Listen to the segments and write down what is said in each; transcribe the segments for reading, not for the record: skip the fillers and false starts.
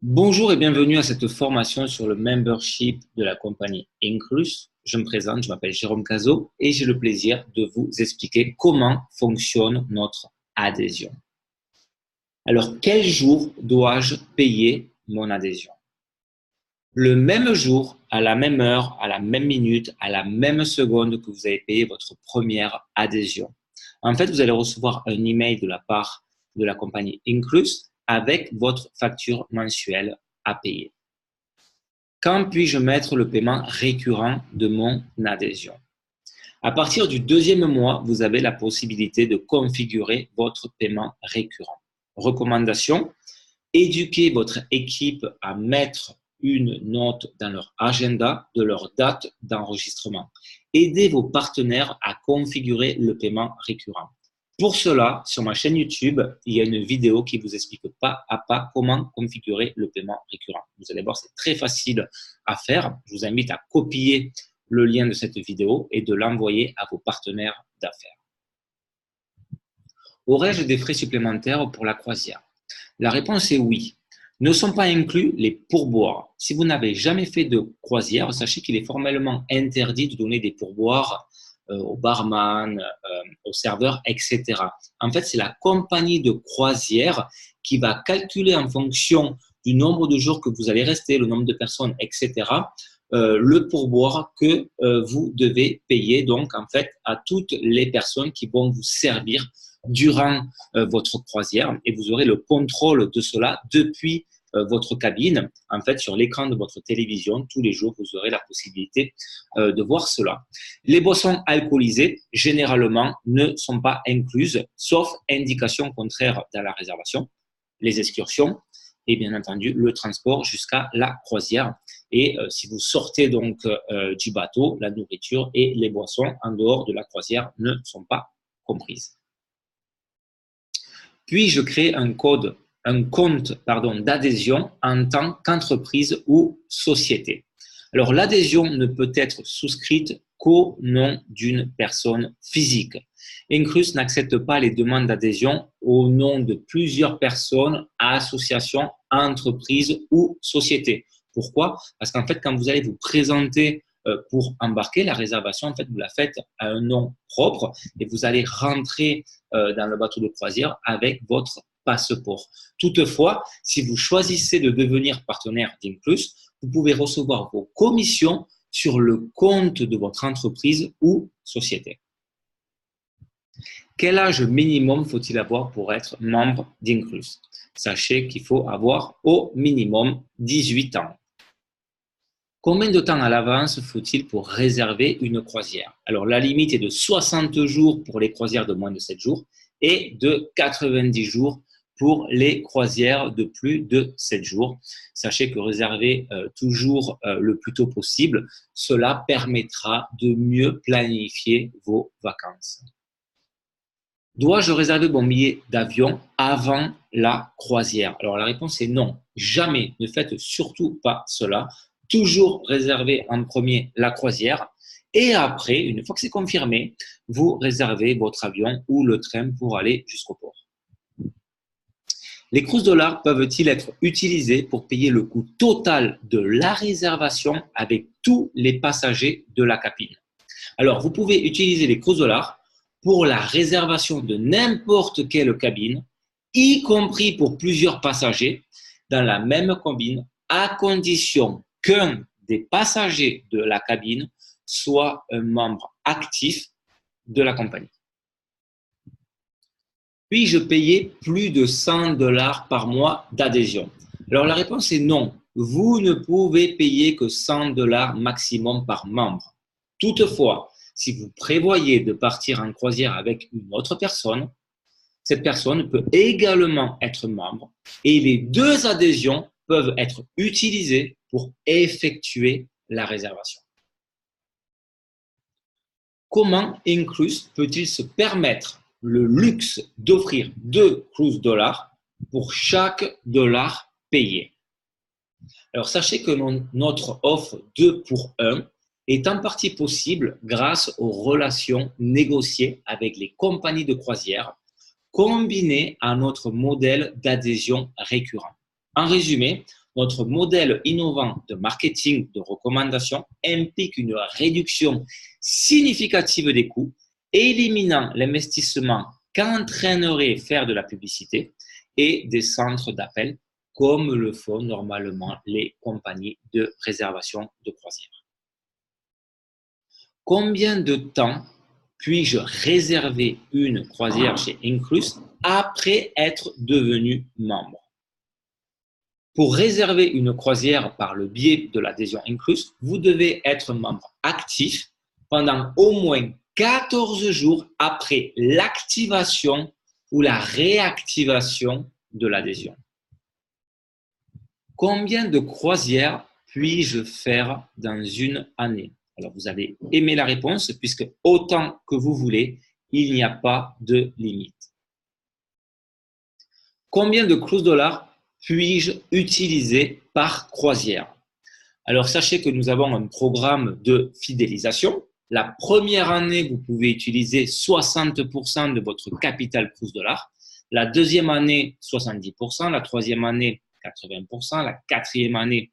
Bonjour et bienvenue à cette formation sur le membership de la compagnie Inclus. Je me présente, je m'appelle Jérôme Cazot et j'ai le plaisir de vous expliquer comment fonctionne notre adhésion. Alors, quel jour dois-je payer mon adhésion? Le même jour, à la même heure, à la même minute, à la même seconde que vous avez payé votre première adhésion. En fait, vous allez recevoir un email de la part de la compagnie Inclus avec votre facture mensuelle à payer. Quand puis-je mettre le paiement récurrent de mon adhésion? À partir du deuxième mois, vous avez la possibilité de configurer votre paiement récurrent. Recommandation, éduquez votre équipe à mettre une note dans leur agenda de leur date d'enregistrement. Aidez vos partenaires à configurer le paiement récurrent. Pour cela, sur ma chaîne YouTube, il y a une vidéo qui vous explique pas à pas comment configurer le paiement récurrent. Vous allez voir, c'est très facile à faire. Je vous invite à copier le lien de cette vidéo et de l'envoyer à vos partenaires d'affaires. Aurais-je des frais supplémentaires pour la croisière? La réponse est oui. Ne sont pas inclus les pourboires. Si vous n'avez jamais fait de croisière, sachez qu'il est formellement interdit de donner des pourboires au barman, au serveur, etc. En fait, c'est la compagnie de croisière qui va calculer en fonction du nombre de jours que vous allez rester, le nombre de personnes, etc., le pourboire que vous devez payer donc en fait à toutes les personnes qui vont vous servir durant votre croisière et vous aurez le contrôle de cela depuis votre cabine. En fait, sur l'écran de votre télévision, tous les jours, vous aurez la possibilité de voir cela. Les boissons alcoolisées, généralement, ne sont pas incluses, sauf indication contraire dans la réservation, les excursions et bien entendu le transport jusqu'à la croisière. Et si vous sortez donc du bateau, la nourriture et les boissons en dehors de la croisière ne sont pas comprises. Puis, je crée un compte d'adhésion en tant qu'entreprise ou société. Alors, l'adhésion ne peut être souscrite qu'au nom d'une personne physique. Inclus n'accepte pas les demandes d'adhésion au nom de plusieurs personnes, associations, entreprises ou sociétés. Pourquoi? Parce qu'en fait, quand vous allez vous présenter pour embarquer, la réservation, en fait, vous la faites à un nom propre et vous allez rentrer dans le bateau de croisière avec votre passeport. Toutefois, si vous choisissez de devenir partenaire d'Inclus, vous pouvez recevoir vos commissions sur le compte de votre entreprise ou société. Quel âge minimum faut-il avoir pour être membre d'Inclus? Sachez qu'il faut avoir au minimum 18 ans. Combien de temps à l'avance faut-il pour réserver une croisière? Alors, la limite est de 60 jours pour les croisières de moins de 7 jours et de 90 jours pour les croisières de plus de 7 jours. Sachez que réserver toujours le plus tôt possible, cela permettra de mieux planifier vos vacances. Dois-je réserver mon billet d'avion avant la croisière? Alors, la réponse est non. Jamais. Ne faites surtout pas cela. Toujours réserver en premier la croisière et après, une fois que c'est confirmé, vous réservez votre avion ou le train pour aller jusqu'au port. Les cruise dollars peuvent-ils être utilisés pour payer le coût total de la réservation avec tous les passagers de la cabine? Alors, vous pouvez utiliser les cruise dollars pour la réservation de n'importe quelle cabine, y compris pour plusieurs passagers dans la même cabine, à condition qu'un des passagers de la cabine soit un membre actif de la compagnie. Puis-je payer plus de 100 $ par mois d'adhésion? Alors la réponse est non. Vous ne pouvez payer que 100 $ maximum par membre. Toutefois, si vous prévoyez de partir en croisière avec une autre personne, cette personne peut également être membre et les deux adhésions peuvent être utilisées pour effectuer la réservation. Comment Inclus peut-il se permettre le luxe d'offrir 2 cruise dollars pour chaque dollar payé? Alors, sachez que notre offre 2 pour 1 est en partie possible grâce aux relations négociées avec les compagnies de croisière combinées à notre modèle d'adhésion récurrent. En résumé, Notre modèle innovant de marketing de recommandation implique une réduction significative des coûts, éliminant l'investissement qu'entraînerait faire de la publicité et des centres d'appel comme le font normalement les compagnies de réservation de croisière. Combien de temps puis-je réserver une croisière chez Inclus après être devenu membre? Pour réserver une croisière par le biais de l'adhésion Inclus, vous devez être membre actif pendant au moins 14 jours après l'activation ou la réactivation de l'adhésion. Combien de croisières puis-je faire dans une année? Alors, vous allez aimer la réponse puisque autant que vous voulez, il n'y a pas de limite. Combien de cruise dollars puis-je utiliser par croisière? Alors, sachez que nous avons un programme de fidélisation. La première année, vous pouvez utiliser 60% de votre capital cruise dollar. La deuxième année, 70%. La troisième année, 80%. La quatrième année,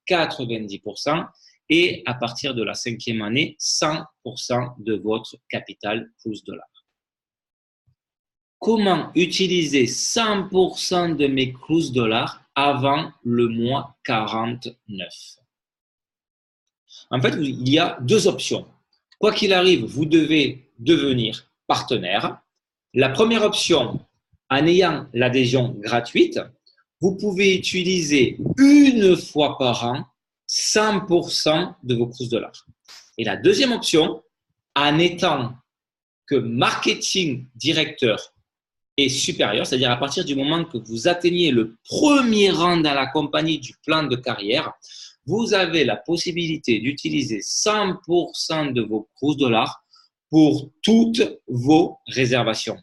90%. Et à partir de la cinquième année, 100% de votre capital cruise dollar. Comment utiliser 100% de mes cruise dollars avant le mois 49? En fait, il y a deux options. Quoi qu'il arrive, vous devez devenir partenaire. La première option, en ayant l'adhésion gratuite, vous pouvez utiliser une fois par an 100% de vos cruise dollars. Et la deuxième option, en étant que marketing directeur et supérieur, c'est-à-dire à partir du moment que vous atteignez le premier rang dans la compagnie du plan de carrière, vous avez la possibilité d'utiliser 100% de vos cruise dollars pour toutes vos réservations.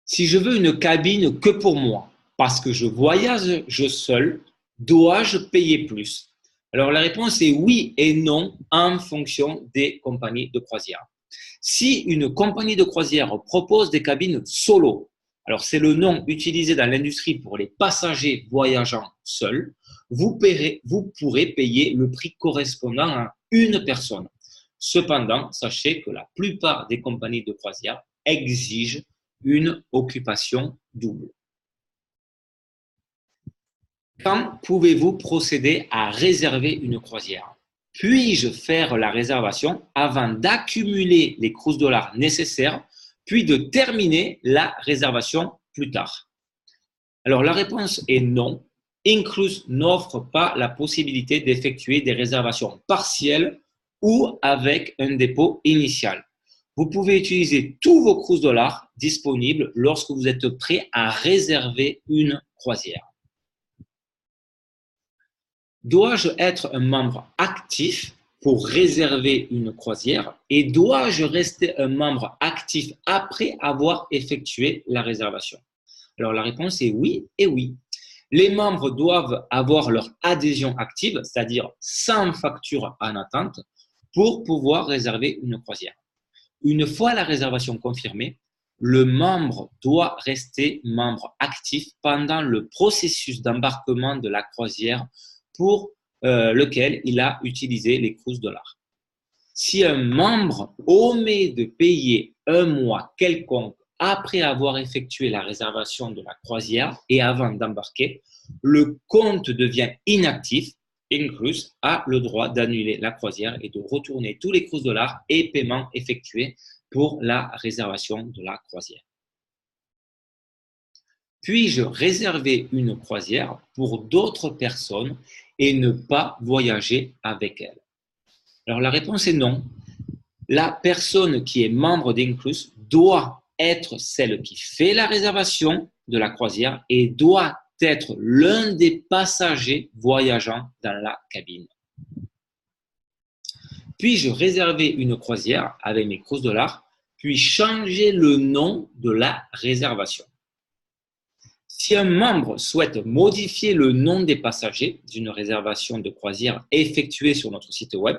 Si je veux une cabine que pour moi, parce que je voyage seul, dois-je payer plus? Alors la réponse est oui et non en fonction des compagnies de croisière. Si une compagnie de croisière propose des cabines solo, alors c'est le nom utilisé dans l'industrie pour les passagers voyageant seuls, vous pourrez payer le prix correspondant à une personne. Cependant, sachez que la plupart des compagnies de croisière exigent une occupation double. Quand pouvez-vous procéder à réserver une croisière? Puis-je faire la réservation avant d'accumuler les cruise dollars nécessaires, puis de terminer la réservation plus tard? Alors, la réponse est non. Inclus n'offre pas la possibilité d'effectuer des réservations partielles ou avec un dépôt initial. Vous pouvez utiliser tous vos cruise dollars disponibles lorsque vous êtes prêt à réserver une croisière. Dois-je être un membre actif pour réserver une croisière et dois-je rester un membre actif après avoir effectué la réservation? Alors la réponse est oui et oui. Les membres doivent avoir leur adhésion active, c'est-à-dire sans facture en attente, pour pouvoir réserver une croisière. Une fois la réservation confirmée, le membre doit rester membre actif pendant le processus d'embarquement de la croisière pour lequel il a utilisé les cruise dollars. Si un membre omet de payer un mois quelconque après avoir effectué la réservation de la croisière et avant d'embarquer, le compte devient inactif. Inclus a le droit d'annuler la croisière et de retourner tous les cruise dollars et paiements effectués pour la réservation de la croisière. Puis-je réserver une croisière pour d'autres personnes et ne pas voyager avec elles? Alors la réponse est non. La personne qui est membre d'Inclus doit être celle qui fait la réservation de la croisière et doit être l'un des passagers voyageant dans la cabine. Puis-je réserver une croisière avec mes cruise dollars, puis changer le nom de la réservation? Si un membre souhaite modifier le nom des passagers d'une réservation de croisière effectuée sur notre site web,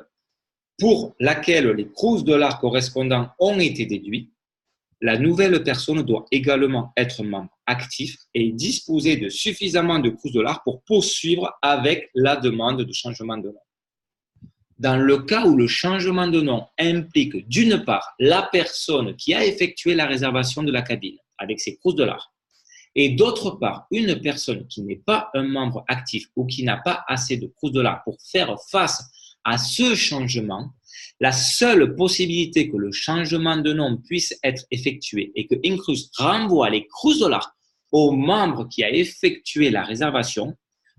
pour laquelle les cruise dollars correspondants ont été déduits, La nouvelle personne doit également être membre actif et disposer de suffisamment de $, pour poursuivre avec la demande de changement de nom. Dans le cas où le changement de nom implique d'une part la personne qui a effectué la réservation de la cabine avec ses $, et d'autre part une personne qui n'est pas un membre actif ou qui n'a pas assez de $, pour faire face à ce changement, la seule possibilité que le changement de nom puisse être effectué et que Inclus renvoie les $, au membre qui a effectué la réservation,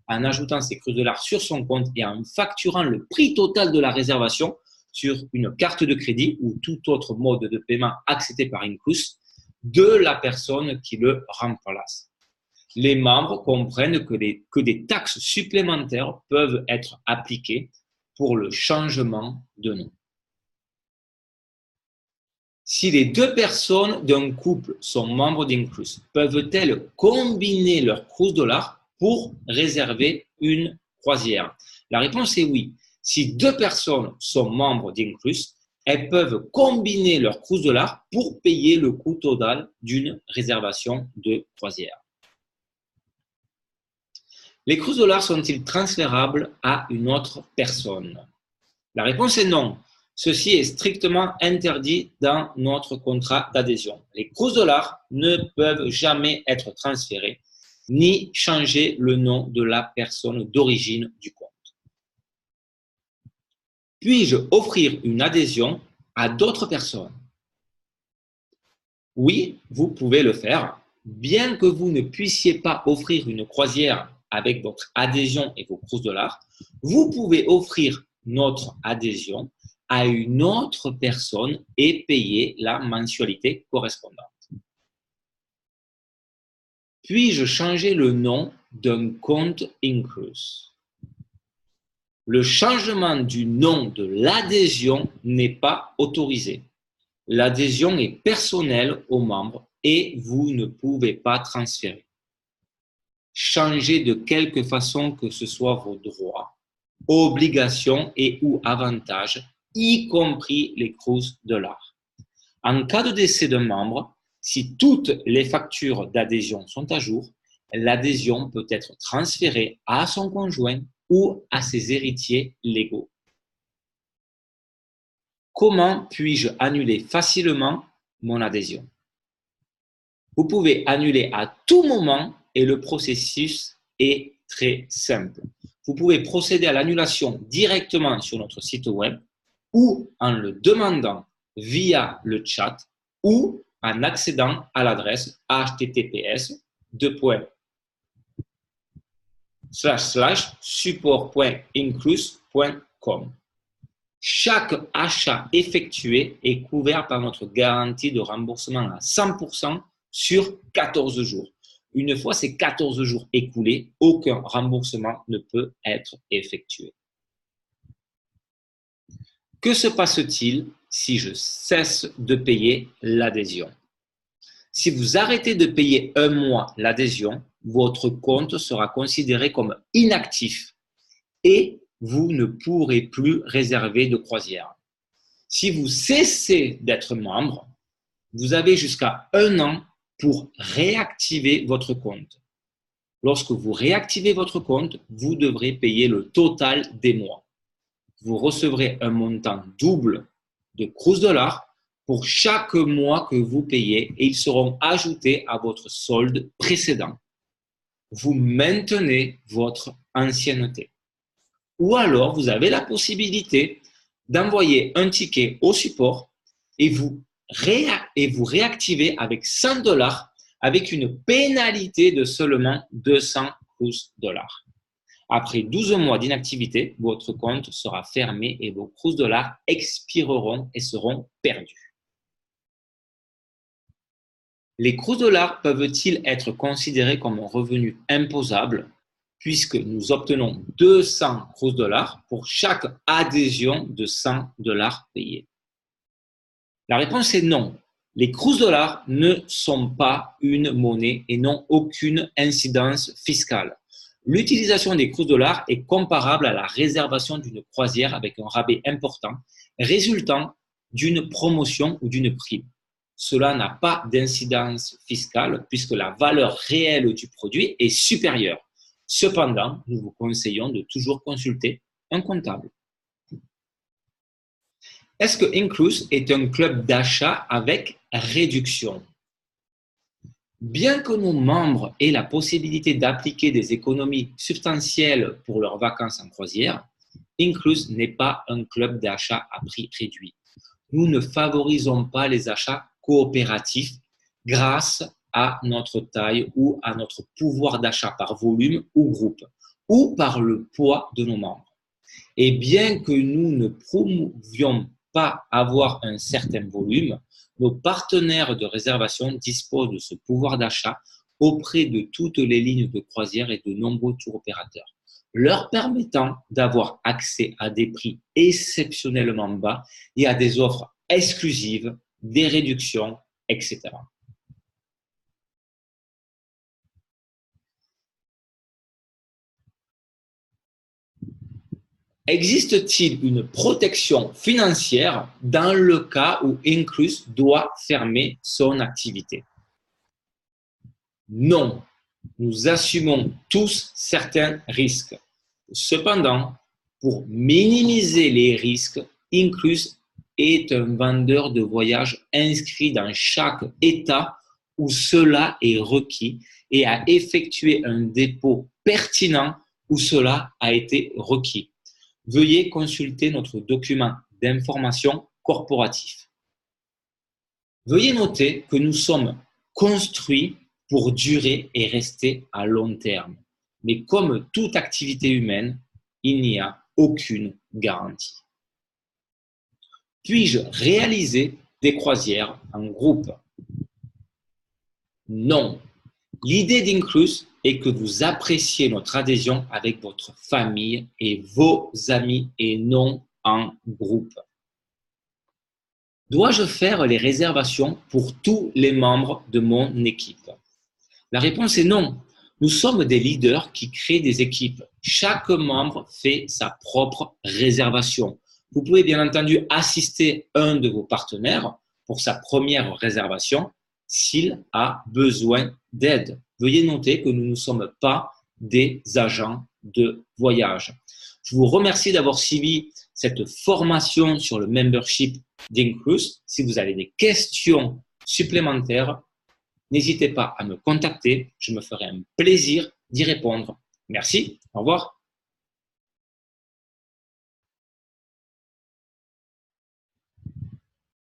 en ajoutant ces $, sur son compte et en facturant le prix total de la réservation sur une carte de crédit ou tout autre mode de paiement accepté par Inclus de la personne qui le remplace. Les membres comprennent que des taxes supplémentaires peuvent être appliquées pour le changement de nom. Si les deux personnes d'un couple sont membres d'Inclus, peuvent-elles combiner leurs $, pour réserver une croisière? La réponse est oui. Si deux personnes sont membres d'Inclus, elles peuvent combiner leurs $, pour payer le coût total d'une réservation de croisière. Les $, sont-ils transférables à une autre personne? La réponse est non. Ceci est strictement interdit dans notre contrat d'adhésion. Les $, ne peuvent jamais être transférés ni changer le nom de la personne d'origine du compte. Puis-je offrir une adhésion à d'autres personnes? Oui, vous pouvez le faire. Bien que vous ne puissiez pas offrir une croisière avec votre adhésion et vos $, vous pouvez offrir notre adhésion à une autre personne et payer la mensualité correspondante. Puis-je changer le nom d'un compte Inclus? Le changement du nom de l'adhésion n'est pas autorisé. L'adhésion est personnelle aux membres et vous ne pouvez pas transférer. Changez de quelque façon que ce soit vos droits, obligations et ou avantages, y compris les $. En cas de décès d'un membre, si toutes les factures d'adhésion sont à jour, l'adhésion peut être transférée à son conjoint ou à ses héritiers légaux. Comment puis-je annuler facilement mon adhésion? Vous pouvez annuler à tout moment et le processus est très simple. Vous pouvez procéder à l'annulation directement sur notre site web ou en le demandant via le chat ou en accédant à l'adresse https://support.inclus.com. Chaque achat effectué est couvert par notre garantie de remboursement à 100% sur 14 jours. Une fois ces 14 jours écoulés, aucun remboursement ne peut être effectué. Que se passe-t-il si je cesse de payer l'adhésion? Si vous arrêtez de payer un mois l'adhésion, votre compte sera considéré comme inactif et vous ne pourrez plus réserver de croisière. Si vous cessez d'être membre, vous avez jusqu'à 1 an pour réactiver votre compte. Lorsque vous réactivez votre compte, vous devrez payer le total des mois. Vous recevrez un montant double de $, pour chaque mois que vous payez et ils seront ajoutés à votre solde précédent. Vous maintenez votre ancienneté. Ou alors, vous avez la possibilité d'envoyer un ticket au support et vous réactivez avec $100 avec une pénalité de seulement $200. Après 12 mois d'inactivité, votre compte sera fermé et vos $, expireront et seront perdus. Les $, peuvent-ils être considérés comme un revenu imposable puisque nous obtenons $200 pour chaque adhésion de $100 payée? La réponse est non. Les $, ne sont pas une monnaie et n'ont aucune incidence fiscale. L'utilisation des $, est comparable à la réservation d'une croisière avec un rabais important résultant d'une promotion ou d'une prime. cela n'a pas d'incidence fiscale puisque la valeur réelle du produit est supérieure. Cependant, nous vous conseillons de toujours consulter un comptable. Est-ce que Inclus est un club d'achat avec réduction? Bien que nos membres aient la possibilité d'appliquer des économies substantielles pour leurs vacances en croisière, Inclus n'est pas un club d'achat à prix réduit. Nous ne favorisons pas les achats coopératifs grâce à notre taille ou à notre pouvoir d'achat par volume ou groupe, ou par le poids de nos membres. Et bien que nous ne promouvions pas avoir un certain volume, nos partenaires de réservation disposent de ce pouvoir d'achat auprès de toutes les lignes de croisière et de nombreux tours opérateurs, leur permettant d'avoir accès à des prix exceptionnellement bas et à des offres exclusives, des réductions, etc. Existe-t-il une protection financière dans le cas où Inclus doit fermer son activité? Non, nous assumons tous certains risques. Cependant, pour minimiser les risques, Inclus est un vendeur de voyages inscrit dans chaque État où cela est requis et a effectué un dépôt pertinent où cela a été requis. Veuillez consulter notre document d'information corporatif. Veuillez noter que nous sommes construits pour durer et rester à long terme. Mais comme toute activité humaine, il n'y a aucune garantie. Puis-je réaliser des croisières en groupe? Non. L'idée d'Inclus est que vous appréciez notre adhésion avec votre famille et vos amis et non en groupe. Dois-je faire les réservations pour tous les membres de mon équipe? La réponse est non. Nous sommes des leaders qui créent des équipes. Chaque membre fait sa propre réservation. Vous pouvez bien entendu assister un de vos partenaires pour sa première réservation s'il a besoin d'aide. Veuillez noter que nous ne sommes pas des agents de voyage. Je vous remercie d'avoir suivi cette formation sur le membership d'Inclus. Si vous avez des questions supplémentaires, n'hésitez pas à me contacter. Je me ferai un plaisir d'y répondre. Merci. Au revoir.